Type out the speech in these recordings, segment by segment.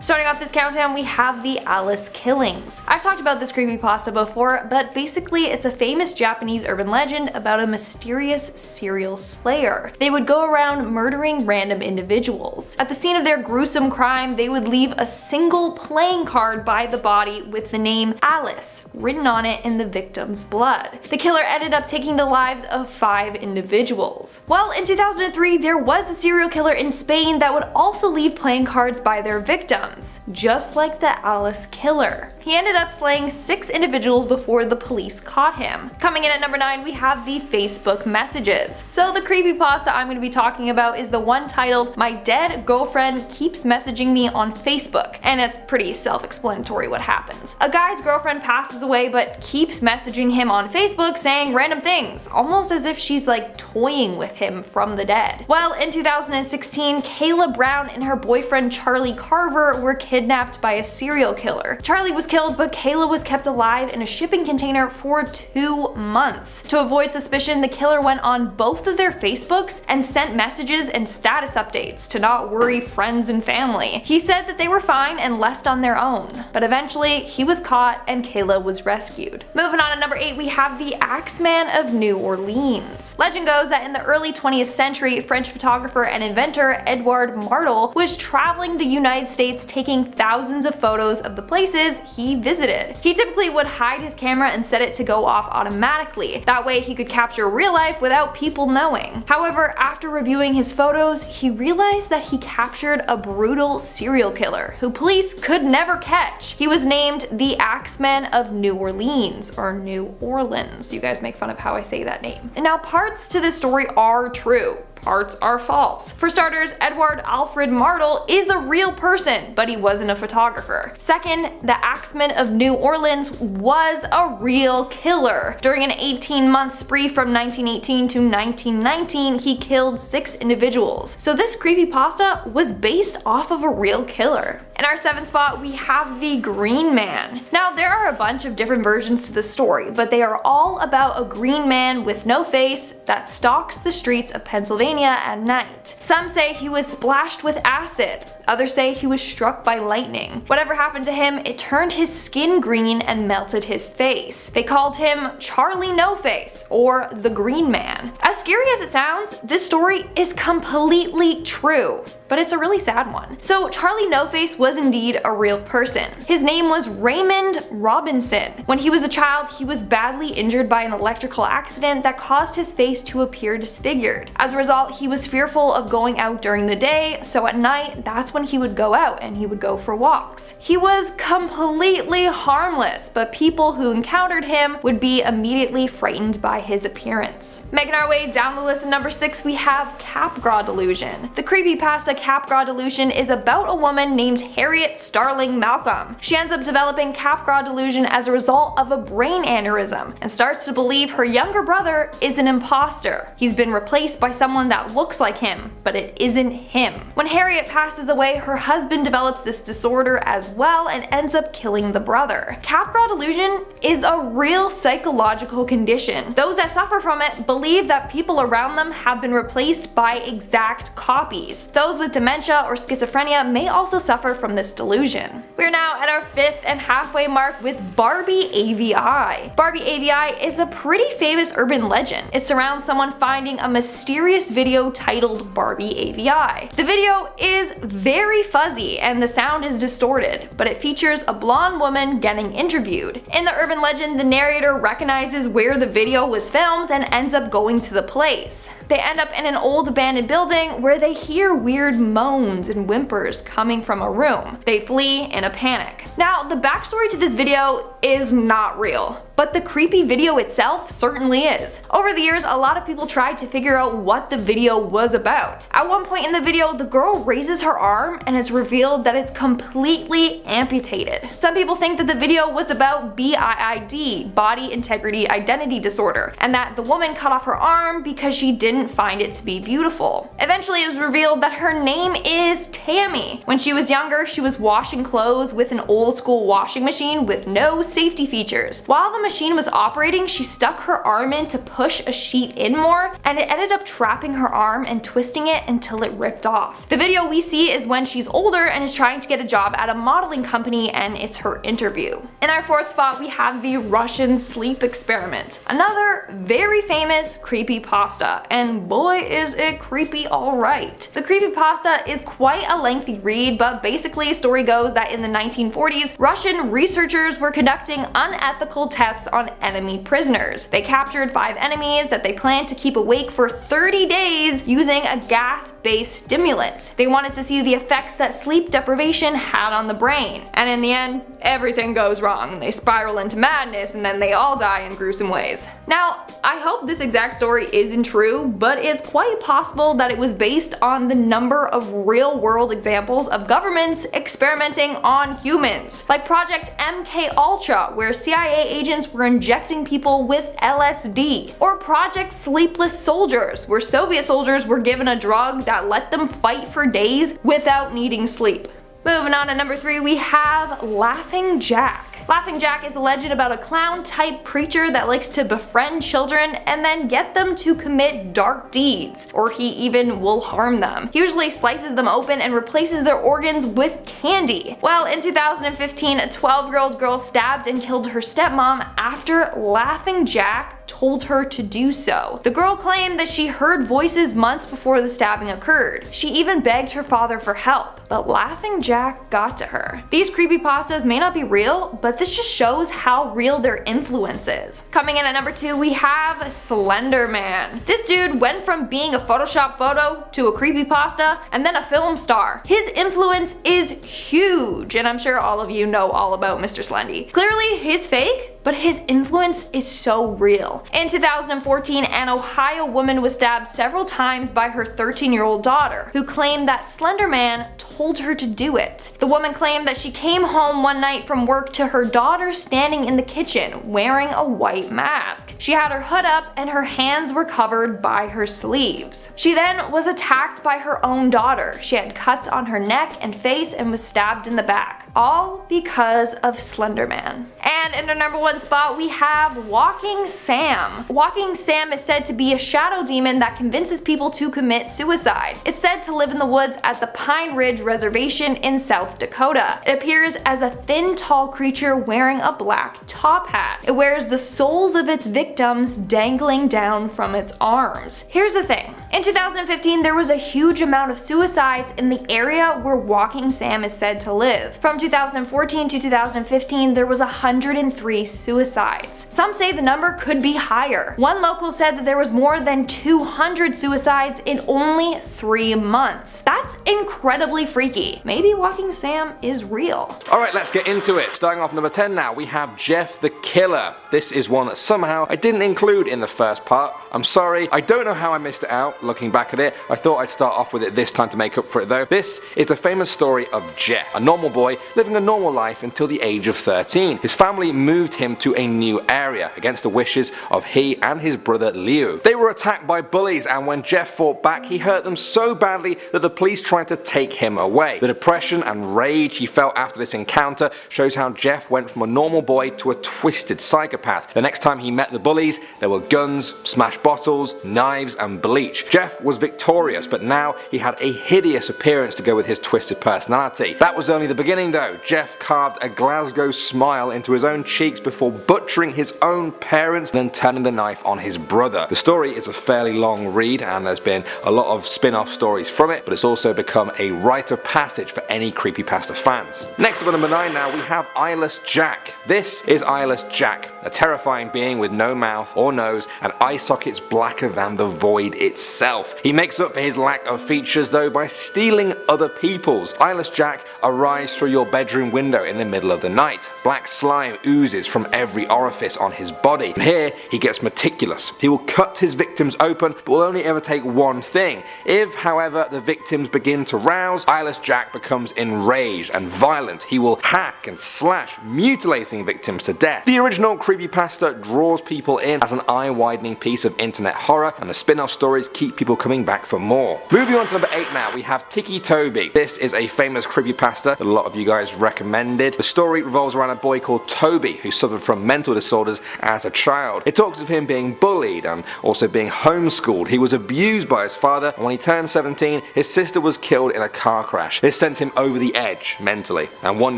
Starting off this countdown, we have the Alice killings. I've talked about this creepypasta before, but basically it's a famous Japanese urban legend about a mysterious serial slayer. They would go around murdering random individuals. At the scene of their gruesome crime, they would leave a single playing card by the body with the name Alice written on it in the victim's blood. The killer ended up taking the lives of 5 individuals. Well, in 2003, there was a serial killer in Spain that would also leave playing cards by their victims, just like the Alice killer. He ended up slaying 6 individuals before the police caught him. Coming in at number 9, we have the Facebook messages. So the creepypasta I'm going to be talking about is the one titled "My Dead Girlfriend Keeps Messaging Me on Facebook," and it's pretty self-explanatory what happens. A guy's girlfriend passes away but keeps messaging him on Facebook saying random things, almost as if she's like toying with him from the dead. Well, in 2016, Kayla Brown and her boyfriend Charlie Carver were kidnapped by a serial killer. Charlie was killed, but Kayla was kept alive in a shipping container for 2 months. To avoid suspicion, the killer went on both of their Facebooks and sent messages and status updates to not worry friends and family. He said that they were fine and left on their own, but eventually he was caught and Kayla was rescued. Moving on to number 8, we have the Axeman of New Orleans. Legend goes that in the early 20th century, French photographer and inventor Edouard Martel was traveling the United States taking thousands of photos of the places he visited. He typically would hide his camera and set it to go off automatically. That way he could capture real life without people knowing. However, after reviewing his photos, he realized that he captured a brutal serial killer who police could never catch. He was named the Axeman of New Orleans, or New Orleans. You guys make fun of how I say that name. Now, parts to this story are true. Parts are false. For starters, Edouard Alfred Martel is a real person, but he wasn't a photographer. Second, the Axeman of New Orleans was a real killer. During an 18-month spree from 1918 to 1919, he killed 6 individuals. So this creepypasta was based off of a real killer. In our 7th spot, we have the Green Man. Now, there are a bunch of different versions to the story, but they are all about a green man with no face that stalks the streets of Pennsylvania at night. Some say he was splashed with acid. Others say he was struck by lightning. Whatever happened to him, it turned his skin green and melted his face. They called him Charlie No Face, or the Green Man. As scary as it sounds, this story is completely true, but it's a really sad one. So Charlie No Face was indeed a real person. His name was Raymond Robinson. When he was a child, he was badly injured by an electrical accident that caused his face to appear disfigured. As a result, he was fearful of going out during the day, so at night, that's when he would go out and he would go for walks. He was completely harmless, but people who encountered him would be immediately frightened by his appearance. Making our way down the list at number 6, we have Capgras Delusion. The creepypasta Capgras Delusion is about a woman named Harriet Starling Malcolm. She ends up developing Capgras Delusion as a result of a brain aneurysm and starts to believe her younger brother is an imposter. He's been replaced by someone that looks like him, but it isn't him. When Harriet passes away, her husband develops this disorder as well and ends up killing the brother. Capgras Delusion is a real psychological condition. Those that suffer from it believe that people around them have been replaced by exact copies. Those with dementia or schizophrenia may also suffer from this delusion. We're now at our 5th and halfway mark with Barbie AVI. Barbie AVI is a pretty famous urban legend. It surrounds someone finding a mysterious video titled Barbie AVI. The video is very fuzzy and the sound is distorted, but it features a blonde woman getting interviewed. In the urban legend, the narrator recognizes where the video was filmed and ends up going to the place. They end up in an old abandoned building where they hear weird moans and whimpers coming from a room. They flee in a panic. Now, the backstory to this video is not real, but the creepy video itself certainly is. Over the years, a lot of people tried to figure out what the video was about. At one point in the video, the girl raises her arm and it's revealed that it's completely amputated. Some people think that the video was about BIID, body integrity identity disorder, and that the woman cut off her arm because she didn't didn't find it to be beautiful. Eventually it was revealed that her name is Tammy. When she was younger, she was washing clothes with an old school washing machine with no safety features. While the machine was operating, she stuck her arm in to push a sheet in more, and it ended up trapping her arm and twisting it until it ripped off. The video we see is when she's older and is trying to get a job at a modeling company, and it's her interview. In our fourth spot, we have the Russian sleep experiment, another very famous creepypasta, and boy is it creepy alright. The creepypasta is quite a lengthy read, but basically story goes that in the 1940s, Russian researchers were conducting unethical tests on enemy prisoners. They captured 5 enemies that they planned to keep awake for 30 days using a gas-based stimulant. They wanted to see the effects that sleep deprivation had on the brain, and in the end, everything goes wrong. They spiral into madness and then they all die in gruesome ways. Now, I hope this exact story isn't true, but it's quite possible that it was based on the number of real-world examples of governments experimenting on humans, like Project MK Ultra, where CIA agents were injecting people with LSD, or Project Sleepless Soldiers, where Soviet soldiers were given a drug that let them fight for days without needing sleep. Moving on to number 3, we have Laughing Jack. Laughing Jack is a legend about a clown-type creature that likes to befriend children and then get them to commit dark deeds, or he even will harm them. He usually slices them open and replaces their organs with candy. Well, in 2015, a 12-year-old girl stabbed and killed her stepmom after Laughing Jack told her to do so. The girl claimed that she heard voices months before the stabbing occurred. She even begged her father for help, but Laughing Jack got to her. These creepypastas may not be real, but this just shows how real their influence is. Coming in at number 2, we have Slender Man. This dude went from being a Photoshop photo to a creepypasta and then a film star. His influence is huge, and I'm sure all of you know all about Mr. Slendy. Clearly he's fake, but his influence is so real. In 2014, an Ohio woman was stabbed several times by her 13-year-old daughter, who claimed that Slender Man told her to do it. The woman claimed that she came home one night from work to her daughter standing in the kitchen wearing a white mask. She had her hood up and her hands were covered by her sleeves. She then was attacked by her own daughter. She had cuts on her neck and face and was stabbed in the back, all because of Slender Man. And in the number 1 spot, we have Walking Sam. Walking Sam is said to be a shadow demon that convinces people to commit suicide. It's said to live in the woods at the Pine Ridge Reservation in South Dakota. It appears as a thin, tall creature wearing a black top hat. It wears the souls of its victims dangling down from its arms. Here's the thing. In 2015, there was a huge amount of suicides in the area where Walking Sam is said to live. From 2014 to 2015, there was 103 suicides. Some say the number could be higher. One local said that there was more than 200 suicides in only 3 months. That's incredibly freaky. Maybe Walking Sam is real. Alright, let's get into it. Starting off number 10 now, we have Jeff the Killer. This is one that somehow I didn't include in the first part. I'm sorry, I don't know how I missed it out. Looking back at it, I thought I'd start off with it this time to make up for it though. This is the famous story of Jeff, a normal boy living a normal life until the age of 13. His family moved him to a new area against the wishes of he and his brother Leo. They were attacked by bullies, and when Jeff fought back, he hurt them so badly that the police tried to take him away. The depression and rage he felt after this encounter shows how Jeff went from a normal boy to a twisted psychopath. The next time he met the bullies, there were guns, smashed bottles, knives and bleach. Jeff was victorious, but now he had a hideous appearance to go with his twisted personality. That was only the beginning though. Jeff carved a Glasgow smile into his own cheeks before butchering his own parents, then turning the knife on his brother. The story is a fairly long read and there's been a lot of spin-off stories from it, but it's also become a rite of passage for any creepypasta fans. Next up at number 9 now, we have Eyeless Jack. This is Eyeless Jack, a terrifying being with no mouth or nose and eye sockets blacker than the void itself. He makes up for his lack of features though by stealing other people's. Eyeless Jack arrives through your bedroom window in the middle of the night. Black slime oozes from every orifice on his body. And here he gets meticulous. He will cut his victims open but will only ever take one thing. If however the victims begin to rouse, Eyeless Jack becomes enraged and violent. He will hack and slash, mutilating victims to death. The original creepypasta draws people in as an eye-widening piece of internet horror, and the spin-off stories keep people coming back for more. Moving on to number 8 now, we have Tiki Toby. This is a famous creepypasta that a lot of you guys recommended. The story revolves around a boy called Toby who suffered from mental disorders as a child. It talks of him being bullied and also being homeschooled. He was abused by his father, and when he turned 17, his sister was killed in a car crash. This sent him over the edge mentally, and one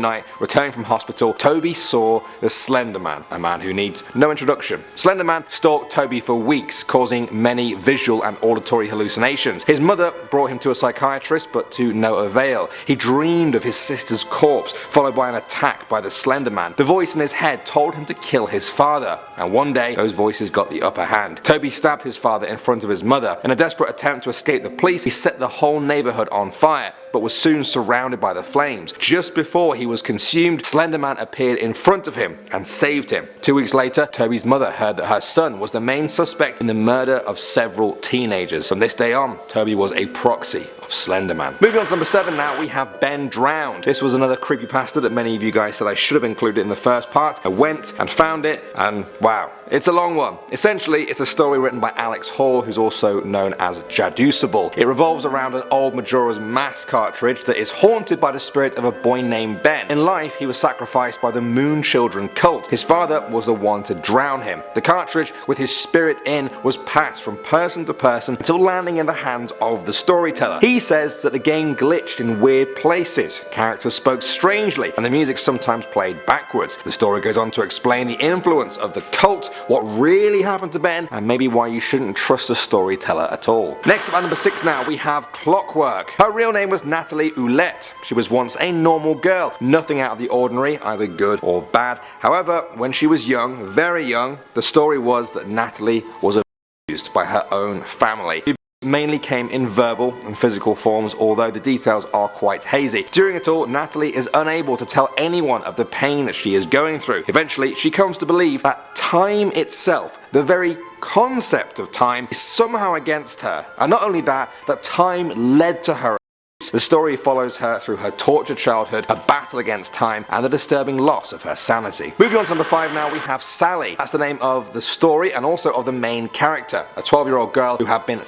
night, returning from hospital, Toby saw the Slender Man, a man who needs no introduction. Slender Man stalked Toby for weeks, causing many visual and auditory hallucinations. His mother brought him to a psychiatrist, but to no avail. He dreamed of his sister's corpse, followed by an attack by the Slender Man. The voice in his head told him to kill his father, and one day those voices got the upper hand. Toby stabbed his father in front of his mother. In a desperate attempt to escape the police, he set the whole neighborhood on fire, but was soon surrounded by the flames. Just before he was consumed, Slender Man appeared in front of him and saved him. 2 weeks later, Toby's mother heard that her son was the main suspect in the murder of several teenagers. From this day on, Toby was a proxy of Slender Man. Moving on to number 7 now, we have Ben Drowned. This was another creepypasta that many of you guys said I should have included in the first part. I went and found it, and wow, it's a long one. Essentially, it's a story written by Alex Hall, who's also known as Jaduceable. It revolves around an old Majora's Mask cartridge that is haunted by the spirit of a boy named Ben. In life, he was sacrificed by the Moon Children cult. His father was the one to drown him. The cartridge, with his spirit in, was passed from person to person until landing in the hands of the storyteller. He says that the game glitched in weird places, characters spoke strangely, and the music sometimes played backwards. The story goes on to explain the influence of the cult, what really happened to Ben, and maybe why you shouldn't trust a storyteller at all. Next up at number 6 now, we have Clockwork. Her real name was Natalie Ouellette. She was once a normal girl, nothing out of the ordinary, either good or bad. However, when she was young, very young, the story was that Natalie was abused by her own family. Mainly came in verbal and physical forms, although the details are quite hazy. During it all, Natalie is unable to tell anyone of the pain that she is going through. Eventually, she comes to believe that time itself, the very concept of time, is somehow against her. And not only that, that time led to her. The story follows her through her tortured childhood, a battle against time, and the disturbing loss of her sanity. Moving on to number 5 now, we have Sally. That's the name of the story and also of the main character, a 12-year-old girl who had been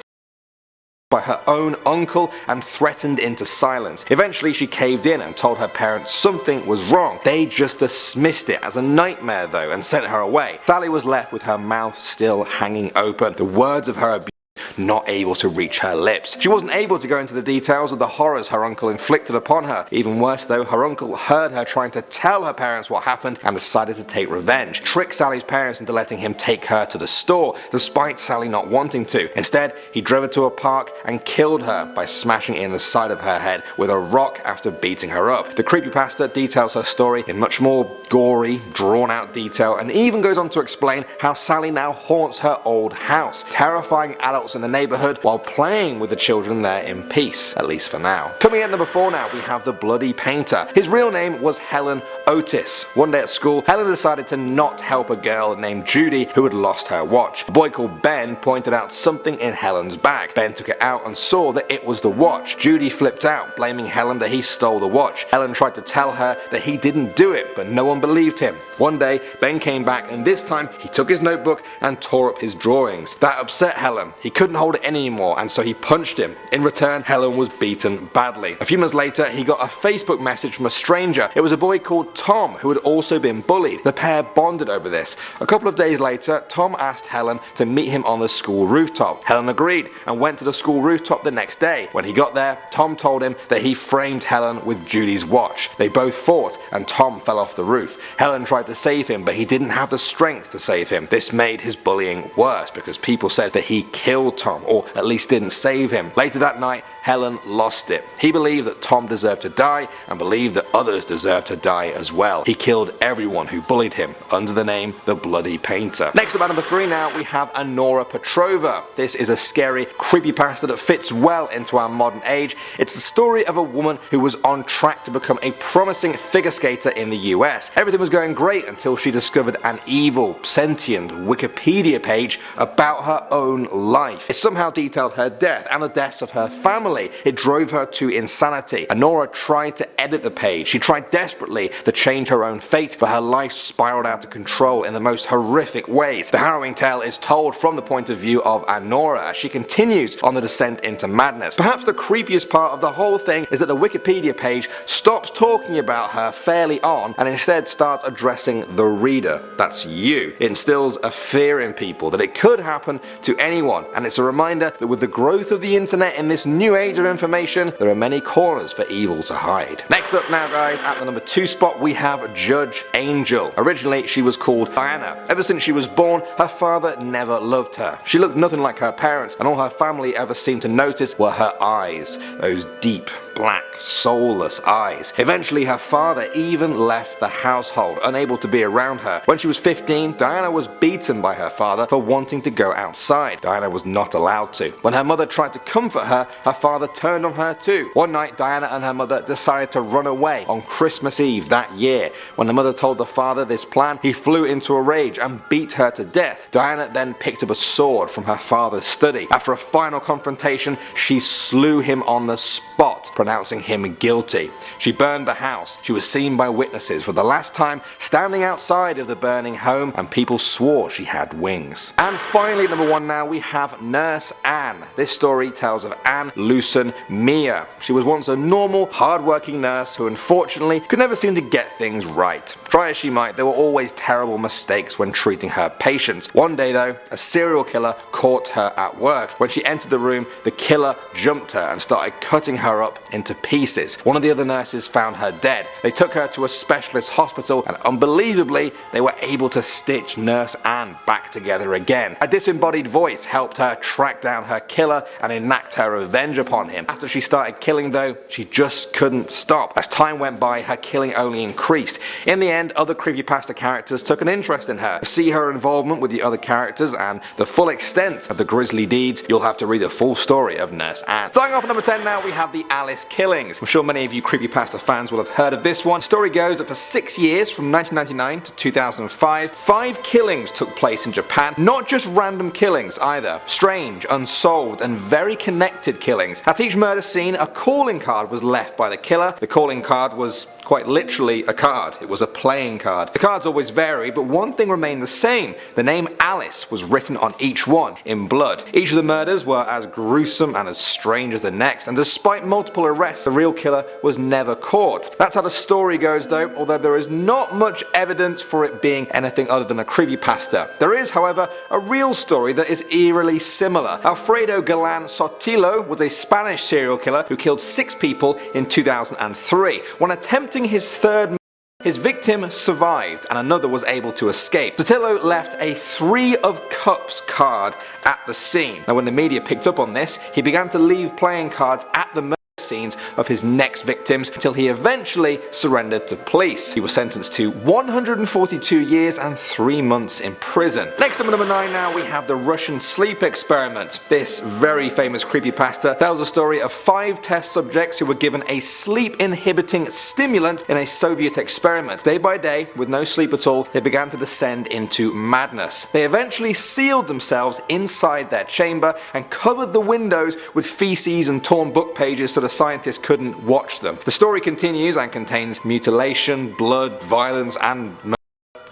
by her own uncle and threatened into silence. Eventually she caved in and told her parents something was wrong. They just dismissed it as a nightmare though and sent her away. Sally was left with her mouth still hanging open, the words of her abuse not able to reach her lips. She wasn't able to go into the details of the horrors her uncle inflicted upon her. Even worse though, her uncle heard her trying to tell her parents what happened and decided to take revenge. Tricked Sally's parents into letting him take her to the store, despite Sally not wanting to. Instead, he drove her to a park and killed her by smashing in the side of her head with a rock after beating her up. The creepypasta details her story in much more gory, drawn out detail, and even goes on to explain how Sally now haunts her old house, terrifying adults in the neighborhood while playing with the children there in peace, at least for now. Coming in at number 4 now, we have the Bloody Painter. His real name was Helen Otis. One day at school, Helen decided to not help a girl named Judy who had lost her watch. A boy called Ben pointed out something in Helen's bag. Ben took it out and saw that it was the watch. Judy flipped out, blaming Helen that he stole the watch. Helen tried to tell her that he didn't do it, but no one believed him. One day, Ben came back and this time he took his notebook and tore up his drawings. That upset Helen. He couldn't hold it anymore and so he punched him. In return, Helen was beaten badly. A few months later, he got a Facebook message from a stranger. It was a boy called Tom who had also been bullied. The pair bonded over this. A couple of days later, Tom asked Helen to meet him on the school rooftop. Helen agreed and went to the school rooftop the next day. When he got there, Tom told him that he framed Helen with Judy's watch. They both fought and Tom fell off the roof. Helen tried to save him, but he didn't have the strength to save him. This made his bullying worse because people said that he killed Tom, or at least didn't save him. Later that night, Helen lost it. He believed that Tom deserved to die and believed that others deserved to die as well. He killed everyone who bullied him under the name the Bloody Painter. Next up at number 3 now, we have Anora Petrova. This is a scary creepypasta that fits well into our modern age. It's the story of a woman who was on track to become a promising figure skater in the US. Everything was going great until she discovered an evil, sentient Wikipedia page about her own life. It somehow detailed her death and the deaths of her family family. It drove her to insanity. Anora tried to edit the page. She tried desperately to change her own fate, but her life spiraled out of control in the most horrific ways. The harrowing tale is told from the point of view of Anora as she continues on the descent into madness. Perhaps the creepiest part of the whole thing is that the Wikipedia page stops talking about her fairly on and instead starts addressing the reader. That's you. It instills a fear in people that it could happen to anyone, and it's a reminder that with the growth of the internet in this new age of information, there are many corners for evil to hide. Next up now, guys, at the number 2 spot we have Judge Angel. Originally she was called Diana. Ever since she was born, her father never loved her. She looked nothing like her parents, and all her family ever seemed to notice were her eyes, those deep, black, soulless eyes. Eventually her father even left the household, unable to be around her. When she was 15, Diana was beaten by her father for wanting to go outside. Diana was not allowed to. When her mother tried to comfort her, her father turned on her too. One night Diana and her mother decided to run away on Christmas Eve that year. When the mother told the father this plan, he flew into a rage and beat her to death. Diana then picked up a sword from her father's study. After a final confrontation, she slew him on the spot, pronouncing him guilty. She burned the house. She was seen by witnesses for the last time standing outside of the burning home, and people swore she had wings. And finally, number 1 now, we have Nurse Anne. This story tells of Anne Lucen Mia. She was once a normal, hard-working nurse who unfortunately could never seem to get things right. Try as she might, there were always terrible mistakes when treating her patients. One day though, a serial killer caught her at work. When she entered the room, the killer jumped her and started cutting her up into pieces. One of the other nurses found her dead. They took her to a specialist hospital, and unbelievably, they were able to stitch Nurse Anne back together again. A disembodied voice helped her track down her killer and enact her revenge upon him. After she started killing though, she just couldn't stop. As time went by, her killing only increased. In the end, other Creepypasta characters took an interest in her. To see her involvement with the other characters and the full extent of the grisly deeds, you'll have to read the full story of Nurse Anne. Starting off at number 10 now, we have the Alice killings. I'm sure many of you Creepypasta fans will have heard of this one. The story goes that for 6 years, from 1999 to 2005, 5 killings took place in Japan. Not just random killings either. Strange, unsolved, and very connected killings. At each murder scene, a calling card was left by the killer. The calling card was quite literally a card. It was a playing card. The cards always vary, but one thing remained the same. The name Alice was written on each one in blood. Each of the murders were as gruesome and as strange as the next, and despite multiple arrests, the real killer was never caught. That's how the story goes though, although there is not much evidence for it being anything other than a creepypasta. There is, however, a real story that is eerily similar. Alfredo Galan Sotillo was a Spanish serial killer who killed 6 people in 2003. When attempting his third, his victim survived and another was able to escape. Sotillo left a 3 of Cups card at the scene. Now when the media picked up on this, he began to leave playing cards at the scenes of his next victims until he eventually surrendered to police. He was sentenced to 142 years and 3 months in prison. Next up at number 9 now, we have the Russian sleep experiment. This very famous creepypasta tells a story of 5 test subjects who were given a sleep inhibiting stimulant in a Soviet experiment. Day by day, with no sleep at all, they began to descend into madness. They eventually sealed themselves inside their chamber and covered the windows with feces and torn book pages so the scientists couldn't watch them. The story continues and contains mutilation, blood, violence, and murder.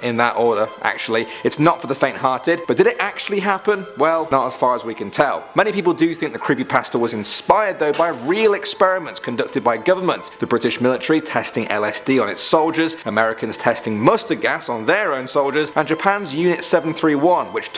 In that order, actually. It's not for the faint-hearted, but did it actually happen? Well, not as far as we can tell. Many people do think the creepypasta was inspired though by real experiments conducted by governments. The British military testing LSD on its soldiers, Americans testing mustard gas on their own soldiers, and Japan's Unit 731, which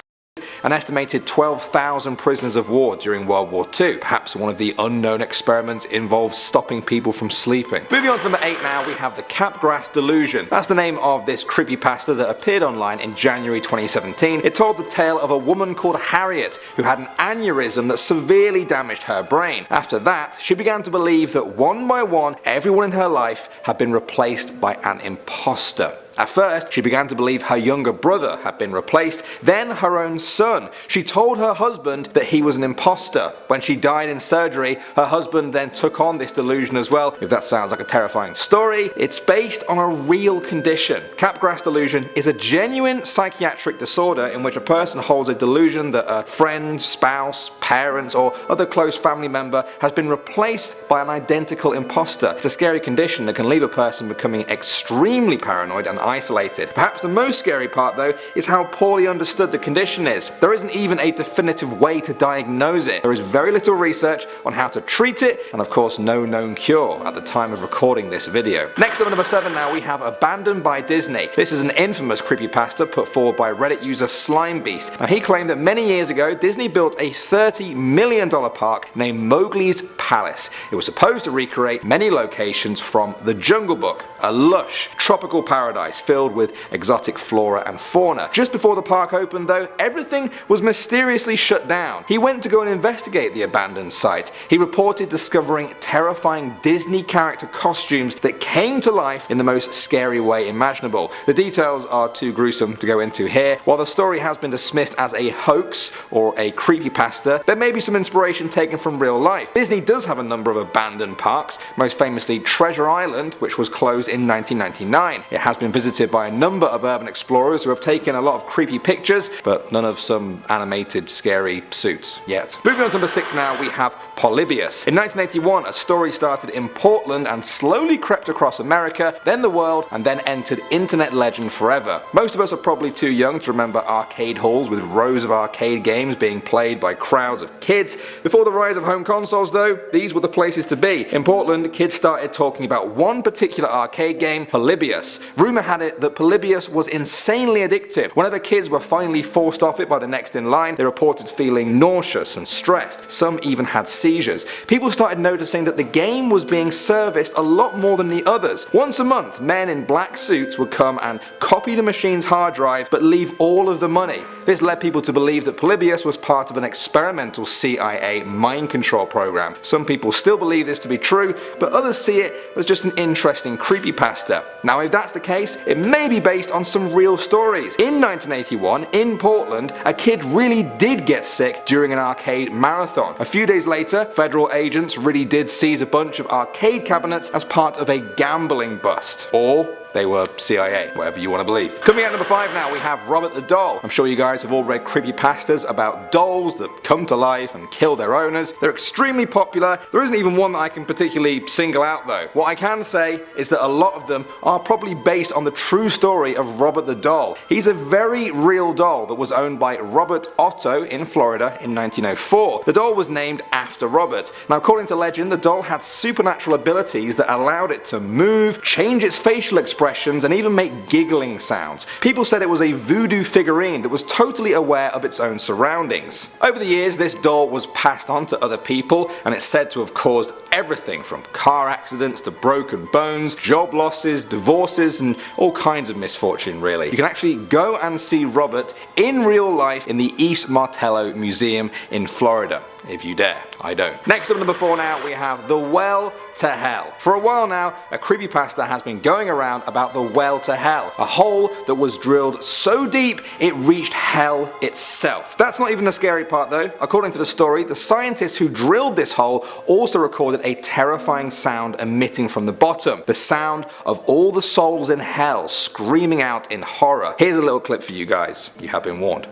an estimated 12,000 prisoners of war during World War II. Perhaps one of the unknown experiments involves stopping people from sleeping. Moving on to number 8 now, we have the Capgrass Delusion. That's the name of this creepypasta that appeared online in January 2017. It told the tale of a woman called Harriet who had an aneurysm that severely damaged her brain. After that, she began to believe that one by one, everyone in her life had been replaced by an imposter. At first, she began to believe her younger brother had been replaced, then her own son. She told her husband that he was an imposter. When she died in surgery, her husband then took on this delusion as well. If that sounds like a terrifying story, it's based on a real condition. Capgras delusion is a genuine psychiatric disorder in which a person holds a delusion that a friend, spouse, parents, or other close family member has been replaced by an identical imposter. It's a scary condition that can leave a person becoming extremely paranoid and isolated. Perhaps the most scary part though is how poorly understood the condition is. There isn't even a definitive way to diagnose it. There is very little research on how to treat it, and of course no known cure at the time of recording this video. Next up at number 7 now, we have Abandoned by Disney. This is an infamous creepypasta put forward by Reddit user Slimebeast. Now he claimed that many years ago Disney built a $30 million park named Mowgli's Palace. It was supposed to recreate many locations from The Jungle Book, a lush tropical paradise filled with exotic flora and fauna. Just before the park opened though, everything was mysteriously shut down. He went to go and investigate the abandoned site. He reported discovering terrifying Disney character costumes that came to life in the most scary way imaginable. The details are too gruesome to go into here. While the story has been dismissed as a hoax or a creepypasta, there may be some inspiration taken from real life. Disney does have a number of abandoned parks, most famously Treasure Island, which was closed in 1999. It has been visited by a number of urban explorers who have taken a lot of creepy pictures, but none of some animated scary suits yet. Moving on to number 6 now, we have Polybius. In 1981, a story started in Portland and slowly crept across America, then the world, and then entered internet legend forever. Most of us are probably too young to remember arcade halls with rows of arcade games being played by crowds of kids. Before the rise of home consoles though, these were the places to be. In Portland, kids started talking about one particular arcade game, Polybius. Rumor had it that Polybius was insanely addictive. Whenever kids were finally forced off it by the next in line, they reported feeling nauseous and stressed. Some even had seizures. People started noticing that the game was being serviced a lot more than the others. Once a month, men in black suits would come and copy the machine's hard drive but leave all of the money. This led people to believe that Polybius was part of an experimental CIA mind control program. Some people still believe this to be true, but others see it as just an interesting creepypasta. Now if that's the case, it may be based on some real stories. In 1981, in Portland, a kid really did get sick during an arcade marathon. A few days later, federal agents really did seize a bunch of arcade cabinets as part of a gambling bust. Or they were CIA, whatever you want to believe. Coming out number 5 now, we have Robert the Doll. I'm sure you guys have all read creepypastas about dolls that come to life and kill their owners. They're extremely popular. There isn't even one that I can particularly single out though. What I can say is that a lot of them are probably based on the true story of Robert the Doll. He's a very real doll that was owned by Robert Otto in Florida in 1904. The doll was named after Robert. Now according to legend, the doll had supernatural abilities that allowed it to move, change its facial expression, and even make giggling sounds. People said it was a voodoo figurine that was totally aware of its own surroundings. Over the years, this doll was passed on to other people, and it's said to have caused everything from car accidents to broken bones, job losses, divorces, and all kinds of misfortune really. You can actually go and see Robert in real life in the East Martello Museum in Florida. If you dare. I don't. Next up number 4 now, we have The Well to Hell. For a while now, a creepypasta has been going around about the Well to Hell, a hole that was drilled so deep it reached hell itself. That's not even the scary part though. According to the story, the scientists who drilled this hole also recorded a terrifying sound emitting from the bottom, the sound of all the souls in hell screaming out in horror. Here's a little clip for you guys. You have been warned.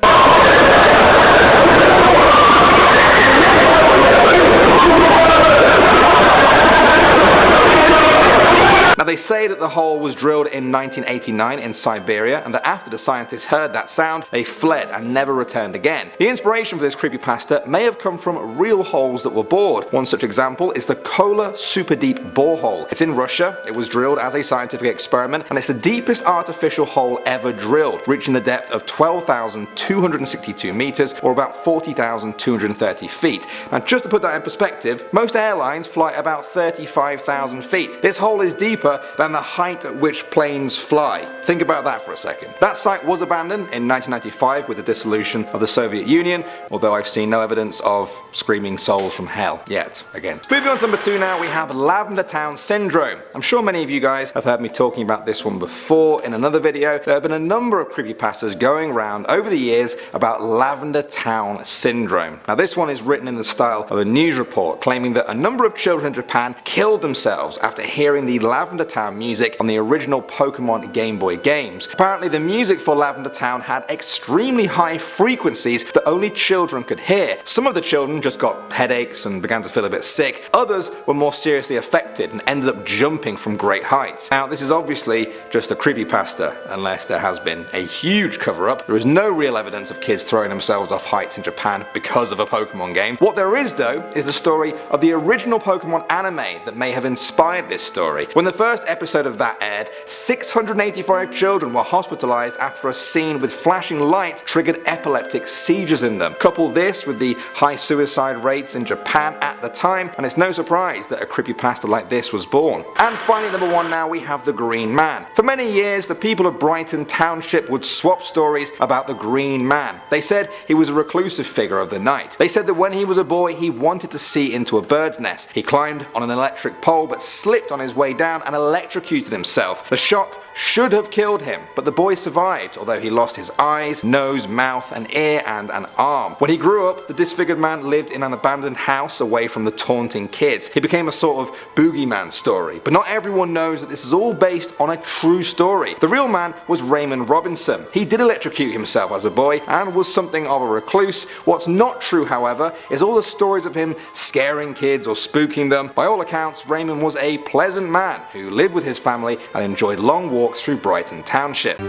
Now they say that the hole was drilled in 1989 in Siberia, and that after the scientists heard that sound, they fled and never returned again. The inspiration for this creepypasta may have come from real holes that were bored. One such example is the Kola Super Deep Borehole. It's in Russia, it was drilled as a scientific experiment, and it's the deepest artificial hole ever drilled, reaching the depth of 12,262 meters or about 40,230 feet. Now just to put that in perspective, most airlines fly about 35,000 feet. This hole is deeper steeper than the height at which planes fly. Think about that for a second. That site was abandoned in 1995 with the dissolution of the Soviet Union, although I've seen no evidence of screaming souls from hell yet, again. Moving on to number 2 now, we have Lavender Town Syndrome. I'm sure many of you guys have heard me talking about this one before in another video. There have been a number of creepypastas going around over the years about Lavender Town Syndrome. Now this one is written in the style of a news report claiming that a number of children in Japan killed themselves after hearing the Lavender Town music on the original Pokemon Game Boy games. Apparently the music for Lavender Town had extremely high frequencies that only children could hear. Some of the children just got headaches and began to feel a bit sick. Others were more seriously affected and ended up jumping from great heights. Now this is obviously just a creepypasta unless there has been a huge cover-up. There is no real evidence of kids throwing themselves off heights in Japan because of a Pokemon game. What there is though is the story of the original Pokemon anime that may have inspired this story. When the first episode of that aired, 685 children were hospitalized after a scene with flashing lights triggered epileptic seizures in them. Couple this with the high suicide rates in Japan at the time, and it's no surprise that a creepypasta like this was born. And finally, number 1 now, we have the Green Man. For many years, the people of Brighton Township would swap stories about the Green Man. They said he was a reclusive figure of the night. They said that when he was a boy, he wanted to see into a bird's nest. He climbed on an electric pole but slipped on his way down and electrocuted himself. The shock should have killed him, but the boy survived, although he lost his eyes, nose, mouth, an ear, and an arm. When he grew up, the disfigured man lived in an abandoned house away from the taunting kids. He became a sort of boogeyman story, but not everyone knows that this is all based on a true story. The real man was Raymond Robinson. He did electrocute himself as a boy and was something of a recluse. What's not true, however, is all the stories of him scaring kids or spooking them. By all accounts, Raymond was a pleasant man who lived with his family and enjoyed long walks through Brighton Township.